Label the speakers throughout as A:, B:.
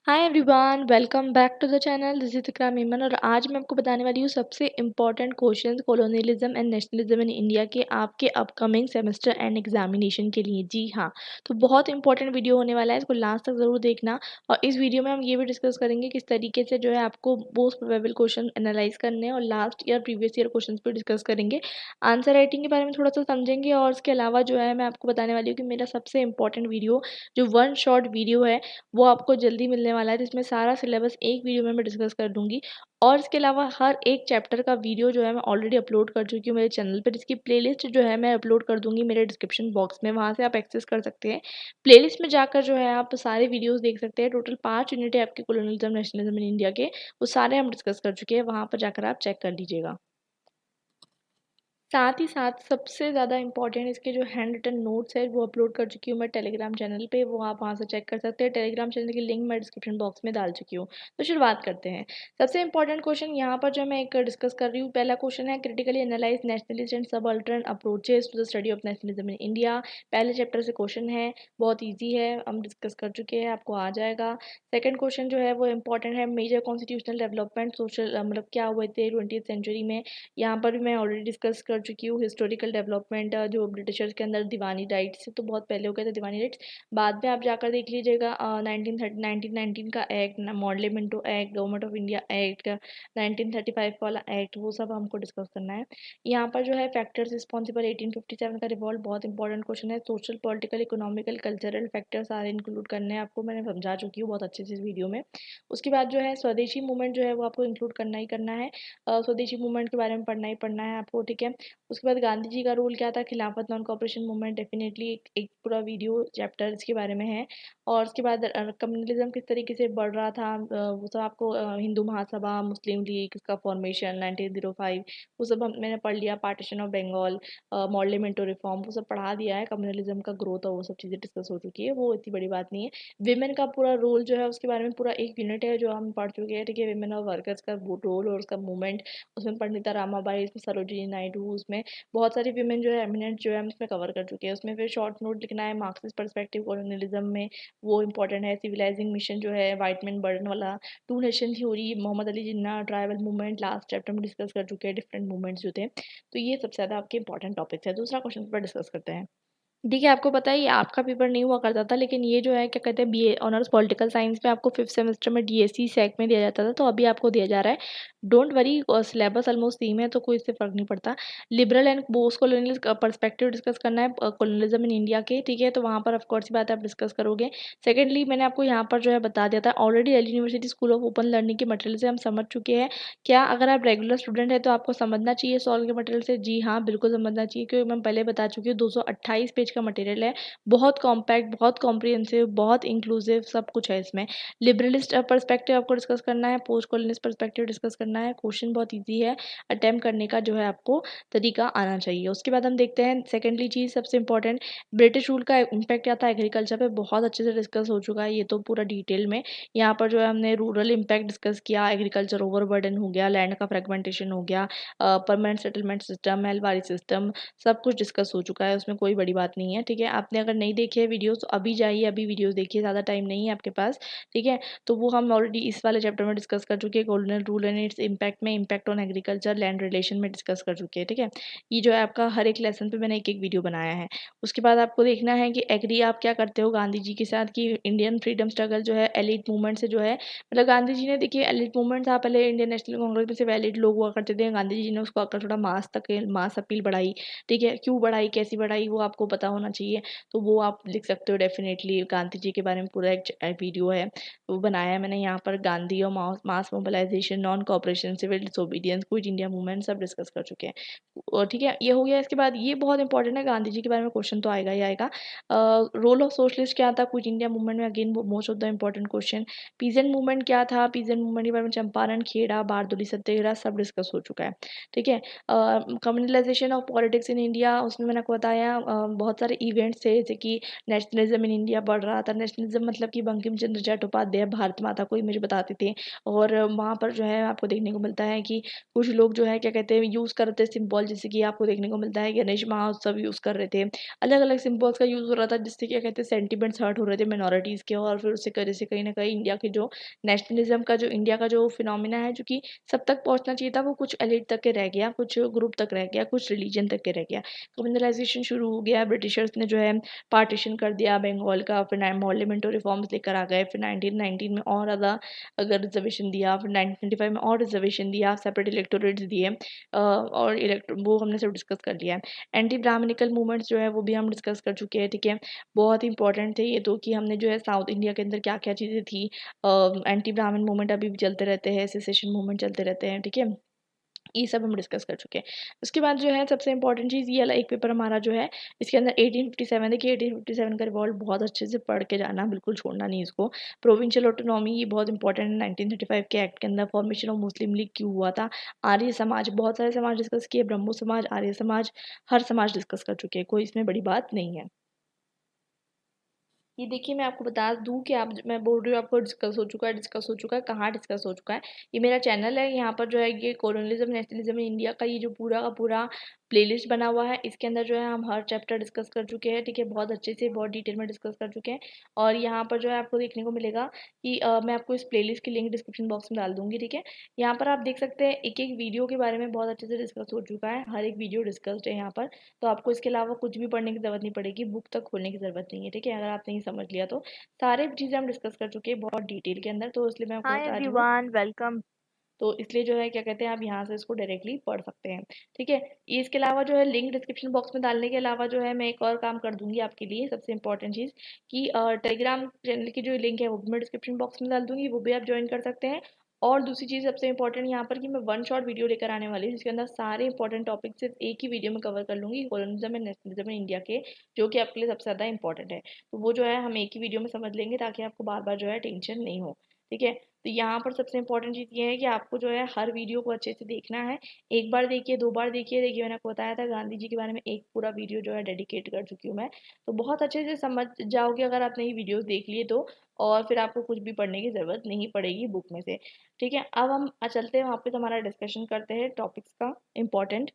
A: Hi everyone, welcome back to the channel. This is Ikram Iman और आज मैं आपको बताने वाली हूँ सबसे important questions colonialism and nationalism in India के आपके अपकमिंग सेमेस्टर एंड एग्जामिनेशन के लिए। जी हाँ, तो बहुत इंपॉर्टेंट वीडियो होने वाला है, इसको लास्ट तक ज़रूर देखना। और इस वीडियो में हम ये भी डिस्कस करेंगे किस तरीके से जो है आपको मोस्ट प्रोबेबल क्वेश्चन एनालाइज करने हैं और last year previous year question पर डिस्कस करेंगे। आंसर राइटिंग के बारे में थोड़ा सा समझेंगे और इसके अलावा जो है मैं आपको बताने वाली हूँ कि मेरा सबसे इंपॉर्टेंट वीडियो जो वन शॉट वीडियो है वो आपको जल्दी मिलने वाला है, जिसमें सारा सिलेबस एक वीडियो में मैं डिस्कस कर दूंगी। और इसके अलावा हर एक चैप्टर का वीडियो जो है मैं ऑलरेडी अपलोड कर चुकी हूँ मेरे चैनल पर। इसकी प्लेलिस्ट जो है मैं अपलोड कर दूंगी मेरे डिस्क्रिप्शन बॉक्स में, वहाँ से आप एक्सेस कर सकते हैं। प्लेलिस्ट में जाकर जो है आप सारे वीडियोस देख सकते हैं। टोटल 5 यूनिट है आपके कोलोनियलिज्म नेशनलिज्म इन इंडिया के, वो सारे हम डिस्कस कर चुके हैं, वहाँ पर जाकर आप चेक कर लीजिएगा। साथ ही साथ सबसे ज़्यादा इंपॉर्टेंट इसके जो हैंड रिटन नोट्स है वो अपलोड कर चुकी हूँ मैं टेलीग्राम चैनल पे, वो आप वहाँ से चेक कर सकते हैं। टेलीग्राम चैनल की लिंक मैं डिस्क्रिप्शन बॉक्स में डाल चुकी हूँ। तो शुरुआत करते हैं। सबसे इंपॉर्टेंट क्वेश्चन यहाँ पर जो मैं एक डिस्कस कर रही हूँ, पहला क्वेश्चन है critically analyse nationalist and subaltern approaches to the study of nationalism in India. पहले चैप्टर से क्वेश्चन है, बहुत ईजी है, हम डिस्कस कर चुके हैं, आपको आ जाएगा। सेकंड क्वेश्चन जो है वो इंपॉर्टेंट है, मेजर कॉन्स्टिट्यूशनल डेवलपमेंट सोशल मतलब क्या हुए थे 20th सेंचुरी में। यहाँ पर भी मैं ऑलरेडी डिस्कस कर चुकी हूँ हिस्टोरिकल डेवलपमेंट जो ब्रिटिशर्स के अंदर दीवानी राइट्स से तो बहुत पहले हो गए थे दीवानी राइट्स। बाद में आप जाकर देख लीजिएगा 1919 का act, Morley Minto act, government of India act, 1935 वाला एक्ट, वो सब हमको डिस्कस करना है। यहाँ पर जो है फैक्टर्स रिस्पॉन्सिबल 1857 का रिवॉल्ट, बहुत इंपॉर्टेंट क्वेश्चन है। Social political economical cultural factors सारे इंक्लूड करने हैं आपको, मैंने समझा चुकी हूँ बहुत अच्छे से इस वीडियो में। उसके बाद जो है स्वदेशी मूवमेंट जो है वो आपको इंक्लूड करना ही करना है। स्वदेशी मूवमेंट के बारे में पढ़ना ही पढ़ना है आपको, ठीक है। उसके बाद गांधी जी का रोल क्या था, खिलाफत नॉन कॉपरेशन मूवमेंट, डेफिनेटली एक पूरा वीडियो चैप्टर इसके बारे में है। और उसके बाद कम्युनलिज्म किस तरीके से बढ़ रहा था, वो सब आपको हिंदू महासभा, मुस्लिम लीग, इसका फॉर्मेशन 1905, वो सब मैंने पढ़ लिया। पार्टीशन ऑफ बंगाल, मॉडलिमेंटो रिफॉर्म, वो सब पढ़ा दिया है। कम्युनलिज्म का ग्रोथ और वो सब चीज़ें डिस्कस हो चुकी है, वो इतनी बड़ी बात नहीं है। विमेन का पूरा रोल जो है उसके बारे में पूरा एक यूनिट है जो हम पढ़ चुके हैं, ठीक है। विमेन और वर्कर्स का रोल और उसका मूवमेंट, उसमें पंडिता रामाबाई, इसमें सरोजिनी नायडू, उसमें बहुत सारी विमेन जो है एमिनेंट जो है हम इसमें कवर कर चुके हैं। उसमें फिर शॉर्ट नोट लिखना है मार्क्सिस्ट पर्सपेक्टिव कॉलोनियलिज्म में, वो इंपॉर्टेंट है। सिविलाइजिंग मिशन जो है वाइट मैन बर्डन वाला, two nation theory, Mohammad Ali Jinnah, tribal movement, last chapter में डिस्कस कर चुके हैं डिफरेंट मूवमेंट्स जो थे। तो ये सबसे ज़्यादा आपके इंपॉर्टेंट टॉपिक्स है। दूसरा क्वेश्चन पर डिस्कस करते हैं। देखिए, आपको पता है ये आपका पेपर नहीं हुआ करता था, लेकिन ये जो है क्या कहते हैं बीए ऑनर्स पॉलिटिकल साइंस में आपको 5th सेमेस्टर में डीएससी सेक में दिया जाता था, तो अभी आपको दिया जा रहा है। Don't worry, syllabus almost same है तो कोई इससे फ़र्क नहीं पड़ता। Liberal and post colonial perspective discuss करना है कॉलोनियलिज्म इन इंडिया के, ठीक है। तो वहाँ पर ऑफ कोर्स ही बात है आप डिस्कस करोगे। सेकेंडली मैंने आपको यहाँ पर जो है बता दिया था already, Delhi university school of open learning के मटेरियल से हम समझ चुके हैं। क्या अगर आप रेगुलर स्टूडेंट है तो आपको समझना चाहिए सॉल्व के मटेरियल से? जी हाँ, बिल्कुल समझना चाहिए, क्योंकि मैं पहले बता चुकी हूँ 228 पेज का मटेरियल है, बहुत कॉम्पैक्ट, बहुत कॉम्प्रिहेंसिव, बहुत इंक्लूसिव, सब कुछ है इसमें। लिबरलिस्ट पर्सपेक्टिव आपको डिस्कस करना है, पोस्ट कॉलोनिस्ट पर्सपेक्टिव डिस्कस करना है। क्वेश्चन बहुत ईजी है, अटेम्प्ट करने का जो है आपको तरीका आना चाहिए। उसके बाद हम देखते हैं सेकेंडली चीज़ सबसे इंपॉर्टेंट, ब्रिटिश रूल का इम्पैक्ट क्या था एग्रीकल्चर पे, बहुत अच्छे से डिस्कस हो चुका है ये तो पूरा डिटेल में। यहाँ पर जो है हमने रूरल इम्पैक्ट डिस्कस किया, एग्रीकल्चर ओवरबर्डन हो गया, लैंड का फ्रेगमेंटेशन हो गया, permanent settlement system, Mahalwari system, सब कुछ डिस्कस हो चुका है, उसमें कोई बड़ी बात नहीं है, ठीक है। आपने अगर नहीं देखे वीडियोस तो अभी जाइए, अभी वीडियोस देखिए, ज़्यादा टाइम नहीं है आपके पास, ठीक है। तो वो हम ऑलरेडी इस वाले चैप्टर में डिस्कस कर चुके हैं, colonial rule and its impact में, impact on agriculture land relation में डिस्कस कर चुके हैं, ठीक है। ये जो है आपका हर एक लेसन पे मैंने एक एक वीडियो बनाया है। उसके बाद आपको देखना है कि एग्री आप क्या करते हो गांधी जी के साथ, कि इंडियन फ्रीडम स्ट्रगल जो है एलिट मूवमेंट से जो है, मतलब गांधी जी ने, देखिए एलिट मूवमेंट था पहले इंडियन नेशनल कांग्रेस में, सिर्फ एलिट लोग हुआ करते थे। गांधी जी ने उसको आकर थोड़ा मास तक मास अपील बढ़ाई, ठीक है। क्यों बढ़ाई, कैसी बढ़ाई, वो आपको पता होना चाहिए, तो वो आप लिख सकते हो डेफिनेटली। गांधी जी के बारे में पूरा एक वीडियो है, वो बनाया है मैंने यहाँ पर। गांधी और mass mobilisation, non cooperation, civil disobedience, quit India movement, सब डिस्कस कर चुके हैं, और ठीक है। ये हो गया। इसके बाद ये बहुत इंपॉर्टेंट है, गांधी जी के बारे में क्वेश्चन तो आएगा ही आएगा। रोल ऑफ सोशलिस्ट क्या था क्विट इंडिया मूवमेंट में, again most of the important question. Peasant movement क्या था, पीजेंट मूवमेंट के बारे में चंपारण, खेड़ा, बारदोली सत्याग्रह, सब डिस्कस हो चुका है, ठीक है। Communalisation of politics in India, उसमें मैंने आपको बताया बहुत बहुत सारे इवेंट्स थे, जैसे कि नेशनलिज्म इन इंडिया बढ़ रहा था। नेशनलिज्म मतलब कि बंकिम चंद्र चट्टोपाध्याय भारत माता को इमेज बताते थे, और वहाँ पर जो है आपको देखने को मिलता है कि कुछ लोग जो है क्या कहते हैं यूज़ करते सिंबल, जैसे कि आपको देखने को मिलता है गणेश महोत्सव यूज़ कर रहे थे, अलग अलग सिंबल्स का यूज़ हो रहा था, जिससे क्या कहते हैं सेंटिमेंट्स हर्ट हो रहे थे मिनॉरिटीज़ के, और फिर उससे जैसे कहीं ना कहीं इंडिया के जो नेशनलिज्म का जो इंडिया का जो फिनोमिना है जो कि सब तक पहुंचना चाहिए था, वो कुछ एलिट तक के रह गया, कुछ ग्रुप तक रह गया, कुछ रिलीजन तक के रह गया। कम्युनलाइजेशन शुरू हो गया, ब्रिटिशर्स ने जो है पार्टीशन कर दिया बंगाल का, फिर पार्लियामेंट्री रिफॉर्म्स लेकर आ गए, फिर 1919 में और ज़्यादा अगर रिजर्वेशन दिया, फिर 1925 में और रिजर्वेशन दिया, सेपरेट इलेक्टोरेट्स दिए, और वो हमने सब डिस्कस कर लिया है। एंटी ब्राह्मणिकल मूवमेंट्स जो है वो भी हम डिस्कस कर चुके हैं, ठीक है। बहुत इंपॉर्टेंट थे ये तो, कि हमने जो है साउथ इंडिया के अंदर क्या क्या चीज़ें थी, एंटी ब्राह्मण मूवमेंट अभी भी चलते रहते हैं, सेसेशन मूवमेंट चलते रहते हैं, ठीक है। ये सब हम डिस्कस कर चुके हैं। उसके बाद जो है सबसे इंपॉर्टेंट चीज़ ये वाला एक पेपर हमारा जो है, इसके अंदर 1857 देखिए, 1857 का रिवॉल्ट बहुत अच्छे से पढ़ के जाना, बिल्कुल छोड़ना नहीं इसको। प्रोविंशियल ऑटोनॉमी ये बहुत इंपॉर्टेंट है। 1935 के एक्ट के अंदर फॉर्मेशन ऑफ मुस्लिम लीग क्यों हुआ था, आर्य समाज, बहुत सारे समाज डिस्कस किए, ब्रह्मो समाज, आर्य समाज, हर समाज डिस्कस कर चुके हैं, कोई इसमें बड़ी बात नहीं है। ये देखिए, मैं आपको बता दूँ कि आप, मैं बोल रही हूँ आपको डिस्कस हो चुका है, कहाँ डिस्कस हो चुका है। ये मेरा चैनल है, यहाँ पर जो है ये कोलोनियलिज्म नेशनलिज्म इन इंडिया का ये जो पूरा का पूरा प्लेलिस्ट बना हुआ है, इसके अंदर जो है हम हर चैप्टर डिस्कस कर चुके हैं, ठीक है, बहुत अच्छे से, बहुत डिटेल में डिस्कस कर चुके हैं। और यहाँ पर जो है आपको देखने को मिलेगा कि मैं आपको इस प्लेलिस्ट की लिंक डिस्क्रिप्शन बॉक्स में डाल दूँगी, ठीक है। यहाँ पर आप देख सकते हैं एक एक वीडियो के बारे में बहुत अच्छे से डिस्कस हो चुका है, हर एक वीडियो डिस्कस्ड है यहाँ पर। तो आपको इसके अलावा कुछ भी पढ़ने की ज़रूरत नहीं पड़ेगी, बुक तक खोलने की ज़रूरत नहीं है, ठीक है, अगर आप नहीं समझ लिया तो। सारे चीज़ें हम डिस्कस कर चुके हैं बहुत डिटेल के अंदर, तो इसलिए मैं आपको
B: हाय
A: बता रही हूँ।
B: Everyone, welcome.
A: तो इसलिए जो है क्या कहते हैं, आप यहाँ से इसको डायरेक्टली पढ़ सकते हैं, ठीक है। इसके अलावा जो है लिंक डिस्क्रिप्शन बॉक्स में डालने के अलावा जो है मैं एक और काम कर दूंगी आपके लिए, सबसे इंपॉर्टेंट चीज़, कि टेलीग्राम चैनल की जो लिंक है वो भी मैं डिस्क्रिप्शन बॉक्स में डाल दूंगी, वो भी आप ज्वाइन कर सकते हैं। और दूसरी चीज़ सबसे इंपॉर्टेंट यहाँ पर, कि मैं वन शॉट वीडियो लेकर आने वाली हूँ, जिसके अंदर सारे इंपॉर्टेंट टॉपिक सिर्फ एक ही वीडियो में कवर कर लूँगी, colonialism and nationalism in India के, जो कि आपके लिए सबसे ज़्यादा इंपॉर्टेंट है। तो वो जो है हम एक ही वीडियो में समझ लेंगे, ताकि आपको बार बार जो है टेंशन नहीं हो, ठीक है। तो यहाँ पर सबसे इंपॉर्टेंट चीज़ ये है कि आपको जो है हर वीडियो को अच्छे से देखना है, एक बार देखिए, दो बार देखिए, देखिए मैंने आपको बताया था गांधी जी के बारे में एक पूरा वीडियो जो है डेडिकेट कर चुकी हूँ मैं, तो बहुत अच्छे से समझ जाओगे अगर आपने ये वीडियोस देख लिए तो। और फिर आपको कुछ भी पढ़ने की ज़रूरत नहीं पड़ेगी बुक में से, ठीक है। अब हम चलते हैं वापस, हमारा डिस्कशन करते हैं टॉपिक्स का इम्पोर्टेंट।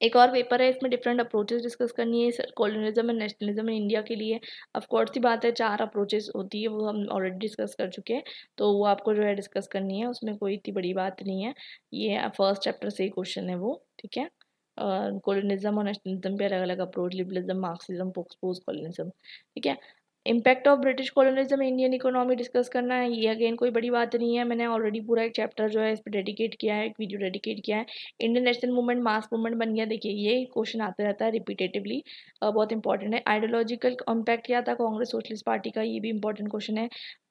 A: एक और पेपर है, इसमें डिफरेंट अप्रोचेस डिस्कस करनी है colonialism and nationalism in India के लिए। ऑफ कोर्स सी बात है, चार अप्रोचेस होती है, वो हम ऑलरेडी डिस्कस कर चुके हैं, तो वो आपको जो है डिस्कस करनी है, उसमें कोई इतनी बड़ी बात नहीं है। ये फर्स्ट चैप्टर से ही क्वेश्चन है वो, ठीक है। कॉलोनिज्म और नेशनलिज्म पे अलग अलग approach, liberalism, Marxism, post colonialism, ठीक है। Impact of British colonialism Indian economy discuss करना है, ये अगेन कोई बड़ी बात नहीं है, मैंने ऑलरेडी पूरा एक चैप्टर जो है इस पर डेडिकेट किया है, एक वीडियो डेडिकेट किया है। Indian national movement mass movement बन गया, देखिए ये क्वेश्चन आता रहता है रिपीटेटिवली, बहुत इंपॉर्टेंट है। आइडियोलॉजिकल इम्पैक्ट क्या था कांग्रेस सोशलिस्ट पार्टी का, ये भी इंपॉर्टेंट क्वेश्चन है।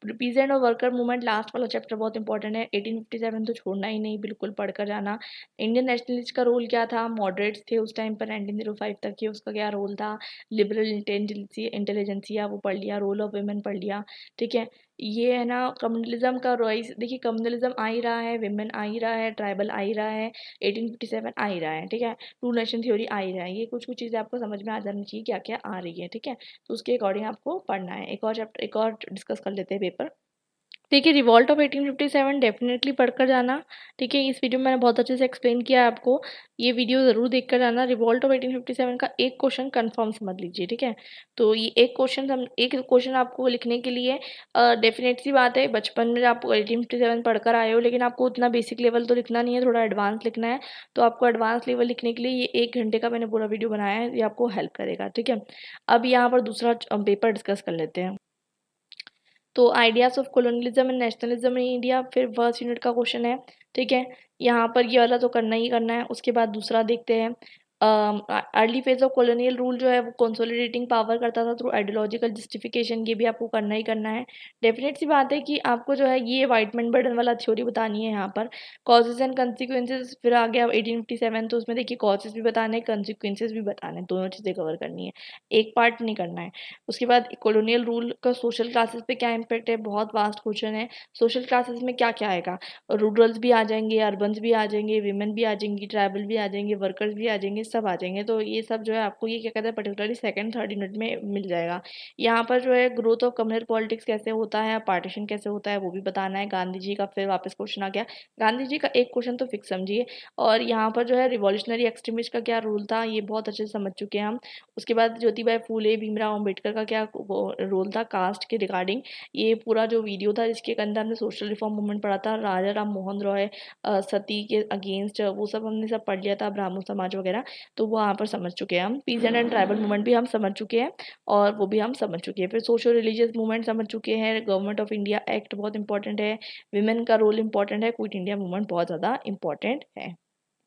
A: पीजेंट और वर्कर मूवमेंट लास्ट वाला चैप्टर बहुत इंपॉर्टेंट है, 1857 तो छोड़ना ही नहीं, बिल्कुल पढ़कर जाना। इंडियन नेशनलिस्ट का रोल क्या था, मॉडरेट्स थे उस टाइम पर 1905 तक के, उसका क्या रोल था। लिबरल इंटेलिजेंसिया वो पढ़ लिया, रोल ऑफ वुमेन पढ़ लिया, ठीक है। ये है ना कम्युनलिज्म का राइज, देखिए कम्युनलिज्म आ ही रहा है, विमेन आ ही रहा है, ट्राइबल आ ही रहा है, 1857 आ ही रहा है, ठीक है। टू नेशन थ्योरी आ ही रहा है, ये कुछ कुछ चीज़ें आपको समझ में आ जानी चाहिए क्या क्या आ रही है, ठीक है। तो उसके अकॉर्डिंग आपको पढ़ना है। एक और चैप्टर, एक और डिस्कस कर लेते हैं पेपर। देखिए, रिवॉल्ट ऑफ 1857 डेफिनेटली पढ़कर जाना, ठीक है। इस वीडियो में मैंने बहुत अच्छे से एक्सप्लेन किया है आपको, ये वीडियो ज़रूर देख कर जाना। रिवॉल्ट ऑफ 1857 का एक क्वेश्चन कंफर्म समझ लीजिए, ठीक है। तो ये एक क्वेश्चन आपको लिखने के लिए डेफिनेट सी बात है, बचपन में आप 1857 पढ़कर आए हो, लेकिन आपको उतना बेसिक लेवल तो लिखना नहीं है, थोड़ा एडवांस लिखना है। तो आपको एडवांस लेवल लिखने के लिए ये 1 घंटे का मैंने पूरा वीडियो बनाया है, ये आपको हेल्प करेगा, ठीक है। अब यहाँ पर दूसरा पेपर डिस्कस कर लेते हैं। तो ideas of colonialism and nationalism in India, फिर फर्स्ट यूनिट का क्वेश्चन है, ठीक है। यहाँ पर ये वाला तो करना ही करना है। उसके बाद दूसरा देखते हैं, early phase of colonial rule जो है वो कंसोलिडेटिंग पावर करता था थ्रू आइडियोलॉजिकल जस्टिफिकेशन, ये भी आपको करना ही करना है। डेफिनेट सी बात है कि आपको जो है ये वाइट मैन बर्डन वाला थ्योरी बतानी है यहाँ पर, कॉजेज एंड कंसिक्वेंसेज, फिर आ गया 1857, तो उसमें देखिए कॉजेज भी बताने, कंसिक्वेंसेज भी बताने, दोनों चीज़ें कवर करनी है, एक पार्ट नहीं करना है। उसके बाद कॉलोनियल रूल का सोशल क्लासेस पे क्या इम्पैक्ट है, बहुत वास्ट क्वेश्चन है। सोशल क्लासेस में क्या क्या आएगा, रूरल्स भी आ जाएंगे, अर्बन्स भी आ जाएंगे, वीमेन भी आ जाएंगी, ट्राइबल भी आ जाएंगे, वर्कर्स भी आ जाएंगे, सब आ जाएंगे। तो ये सब जो है आपको ये क्या कहते हैं पर्टिकुलरली सेकंड थर्ड यूनिट में मिल जाएगा। यहाँ पर जो है ग्रोथ ऑफ कम्युनल पॉलिटिक्स कैसे होता है, पार्टीशन कैसे होता है वो भी बताना है। गांधी जी का फिर वापस क्वेश्चन आ गया, गांधी जी का एक क्वेश्चन तो फिक्स समझिए। और यहाँ पर जो है रिवॉल्यूशनरी एक्सट्रीमिस्ट का क्या रोल था ये बहुत अच्छे से समझ चुके हैं हम। उसके बाद ज्योतिबा फूले भीमराव अम्बेडकर का क्या रोल था कास्ट के रिगार्डिंग, ये पूरा जो वीडियो था जिसके अंदर हमने सोशल रिफॉर्म मूवमेंट पढ़ा था, राजा राम मोहन रॉय सती के अगेंस्ट, वो सब हमने सब पढ़ लिया था, ब्राह्मण समाज वगैरह। तो वो यहाँ पर समझ चुके हैं हम। पीजेंट एंड ट्राइबल मूवमेंट भी हम समझ चुके हैं और वो भी हम समझ चुके हैं। फिर सोशल रिलीजियस मूवमेंट समझ चुके हैं। गवर्नमेंट ऑफ इंडिया एक्ट बहुत इंपॉर्टेंट है, विमेन का रोल इंपॉर्टेंट है, क्विट इंडिया मूवमेंट बहुत ज़्यादा इंपॉर्टेंट है।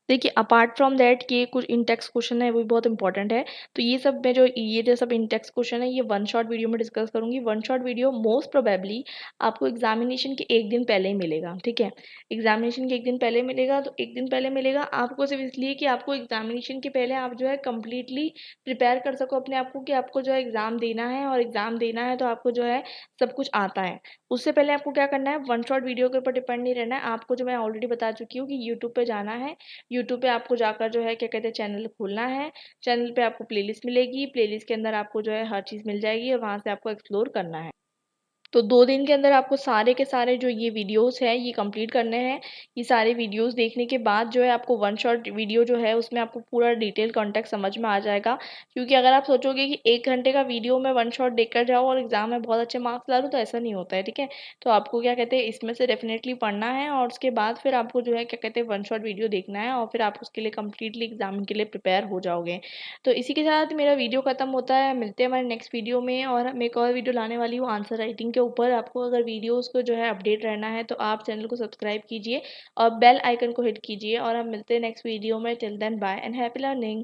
A: देखिए अपार्ट फ्रॉम दैट ये कुछ इन टेक्स्ट क्वेश्चन है वो भी बहुत इंपॉर्टेंट है। तो ये सब में जो सब इन टेक्स्ट क्वेश्चन है ये वन शॉट वीडियो में डिस्कस करूंगी। One shot video most probably आपको एग्जामिनेशन के एक दिन पहले ही मिलेगा, ठीक है। एग्जामिनेशन के एक दिन पहले मिलेगा, तो एक दिन पहले मिलेगा आपको सिर्फ इसलिए कि आपको एग्जामिनेशन के पहले आप जो है कम्प्लीटली प्रिपेयर कर सको अपने आप को कि आपको जो है एग्ज़ाम देना है, और एग्ज़ाम देना है तो आपको जो है सब कुछ आता है। उससे पहले आपको क्या करना है, वन शॉट वीडियो के ऊपर डिपेंड नहीं रहना है आपको। जो मैं ऑलरेडी बता चुकी हूँ कि यूट्यूब पे जाना है, यूट्यूब पे आपको जाकर जो है क्या कहते हैं चैनल खोलना है। चैनल पे आपको प्लेलिस्ट मिलेगी, प्लेलिस्ट के अंदर आपको जो है हर चीज़ मिल जाएगी और वहाँ से आपको एक्सप्लोर करना है। तो 2 दिन के अंदर आपको सारे के सारे जो ये वीडियोज़ हैं ये कंप्लीट करने हैं। ये सारे वीडियोज़ देखने के बाद जो है आपको वन शॉट वीडियो जो है उसमें आपको पूरा डिटेल कॉन्टेक्स्ट समझ में आ जाएगा। क्योंकि अगर आप सोचोगे कि 1 घंटे का वीडियो मैं वन शॉट देखकर जाऊँ और एग्ज़ाम में बहुत अच्छे मार्क्स ला लूँ, तो ऐसा नहीं होता है, ठीक है। तो आपको क्या कहते हैं इसमें से डेफ़िनेटली पढ़ना है और उसके बाद फिर आपको जो है क्या कहते हैं वन शॉट वीडियो देखना है और फिर आप उसके लिए कंप्लीटली एग्ज़ाम के लिए प्रिपेयर हो जाओगे। तो इसी के साथ मेरा वीडियो ख़त्म होता है। मिलते हैं हमारे नेक्स्ट वीडियो में, और मैं एक और वीडियो लाने वाली हूँ आंसर राइटिंग के ऊपर। आपको अगर वीडियोज़ को जो है अपडेट रहना है तो आप चैनल को सब्सक्राइब कीजिए और बेल आइकन को हिट कीजिए, और हम मिलते हैं नेक्स्ट वीडियो में। Till then bye and happy learning.